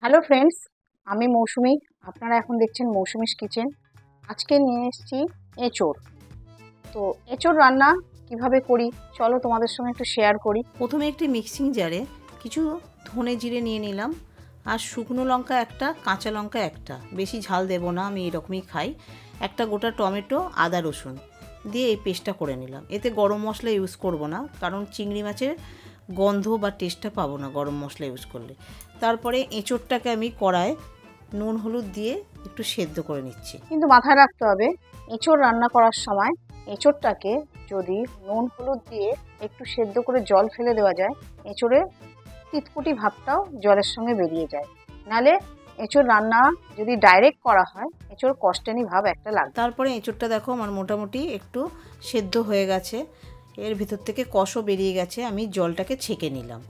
Hello friends, আমি মৌসুমি। আপনারা এখন দেখছেন মৌসুমিস কিচেন। আজকে নিয়ে এসেছি এঁচোড়। তো এঁচোড় রান্না কিভাবে করি চলো তোমাদের সঙ্গে একটু শেয়ার করি। প্রথমে একটি মিক্সিং জারে কিছু ধনে জিরে নিয়ে নিলাম, আর শুকনো লঙ্কা একটা, কাঁচা লঙ্কা একটা, বেশি ঝাল দেব না, আমি এরকমই খাই। একটা গোটা টমেটো, আদা রসুন দিয়ে এই পেস্টটা করে নিলাম। এতে গরম মশলা ইউজ করব না, কারণ চিংড়ি মাছের গন্ধ বা টেস্টটা পাবো না গরম মশলা ইউজ করলে। তারপরে এঁচোড়টাকে আমি কড়ায় নুন হলুদ দিয়ে একটু সেদ্ধ করে নিচ্ছি। কিন্তু মাথায় রাখতে হবে, এঁচোড় রান্না করার সময় এঁচোড়টাকে যদি নুন হলুদ দিয়ে একটু সেদ্ধ করে জল ফেলে দেওয়া যায়, এঁচোড়ের তিতকুটি ভাবটাও জলের সঙ্গে বেরিয়ে যায়। নালে এঁচোড় রান্না যদি ডাইরেক্ট করা হয়, এঁচোড় কষ্টেনি ভাব একটা লাগবে। তারপরে এঁচোড়টা দেখো আমার মোটামুটি একটু সেদ্ধ হয়ে গেছে, এর ভিতর থেকে কষও বেরিয়ে গেছে, আমি জলটাকে ছেঁকে নিলাম।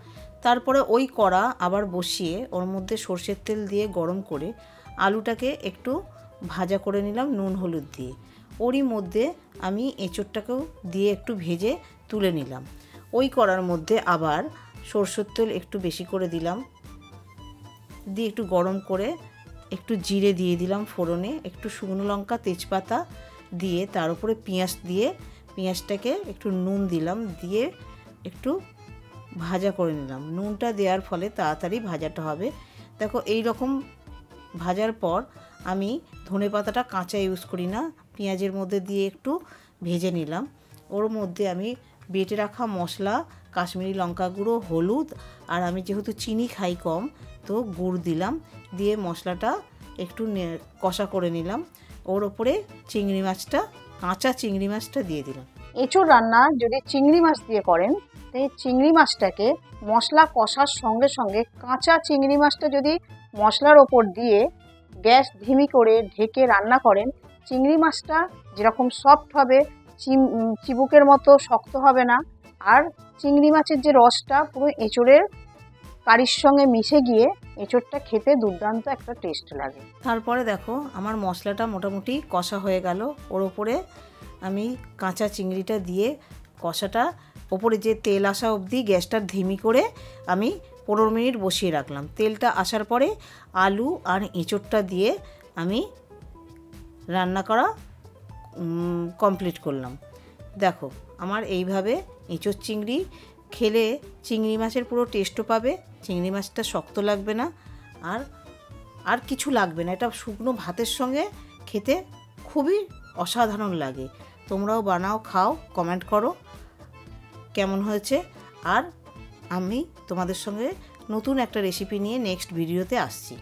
তারপরে ওই কড়া আবার বসিয়ে ওর মধ্যে সর্ষের তেল দিয়ে গরম করে আলুটাকে একটু ভাজা করে নিলাম নুন হলুদ দিয়ে। ওরই মধ্যে আমি এঁচোড়টাকেও দিয়ে একটু ভেজে তুলে নিলাম। ওই কড়ার মধ্যে আবার সর্ষের তেল একটু বেশি করে দিলাম, দিয়ে একটু গরম করে একটু জিরে দিয়ে দিলাম ফোড়নে, একটু শুকনো লঙ্কা তেজপাতা দিয়ে তার উপরে পেঁয়াজ দিয়ে পেঁয়াজটাকে একটু নুন দিলাম, দিয়ে একটু ভাজা করে নিলাম। নুনটা দেওয়ার ফলে তাড়াতাড়ি ভাজাটা হবে। দেখো এই রকম ভাজার পর আমি ধনেপাতাটা কাঁচা ইউজ করি না, পেঁয়াজের মধ্যে দিয়ে একটু ভেজে নিলাম। ওর মধ্যে আমি বেটে রাখা মশলা, কাশ্মীরি লঙ্কা গুঁড়ো, হলুদ, আর আমি যেহেতু চিনি খাই কম, তো গুড় দিলাম, দিয়ে মশলাটা একটু কষা করে নিলাম। ওর ওপরে চিংড়ি মাছটা, কাঁচা চিংড়ি মাছটা দিয়ে দিলাম। এঁচোড় রান্না যদি চিংড়ি মাছ দিয়ে করেন, তো এই চিংড়ি মাছটাকে মশলা কষার সঙ্গে সঙ্গে কাঁচা চিংড়ি মাছটা যদি মশলার ওপর দিয়ে গ্যাস ধিমি করে ঢেকে রান্না করেন, চিংড়ি মাছটা যেরকম সফট হবে, চিবুকের মতো শক্ত হবে না। আর চিংড়ি মাছের যে রসটা পুরো এঁচোড়ের কারির সঙ্গে মিশে গিয়ে এঁচোড়টা খেতে দুর্দান্ত একটা টেস্ট লাগে। তারপরে দেখো আমার মশলাটা মোটামুটি কষা হয়ে গেল। ওর ওপরে আমি কাঁচা চিংড়িটা দিয়ে কষাটা ওপরে যে তেল আসা অবধি গ্যাসটা ধিমি করে আমি 15 মিনিট বসিয়ে রাখলাম। তেলটা আসার পরে আলু আর এঁচোড়টা দিয়ে আমি রান্না করা কমপ্লিট করলাম। দেখো আমার এইভাবে এঁচোড় চিংড়ি খেলে চিংড়ি মাছের পুরো টেস্টও পাবে, চিংড়ি মাছটা শক্ত লাগবে না, আর আর কিছু লাগবে না। এটা শুকনো ভাতের সঙ্গে খেতে খুবই অসাধারণ লাগে। তোমরাও বানাও, খাও, কমেন্ট করো কেমন হয়েছে। আর আমি তোমাদের সঙ্গে নতুন একটা রেসিপি নিয়ে নেক্সট ভিডিওতে আসছি।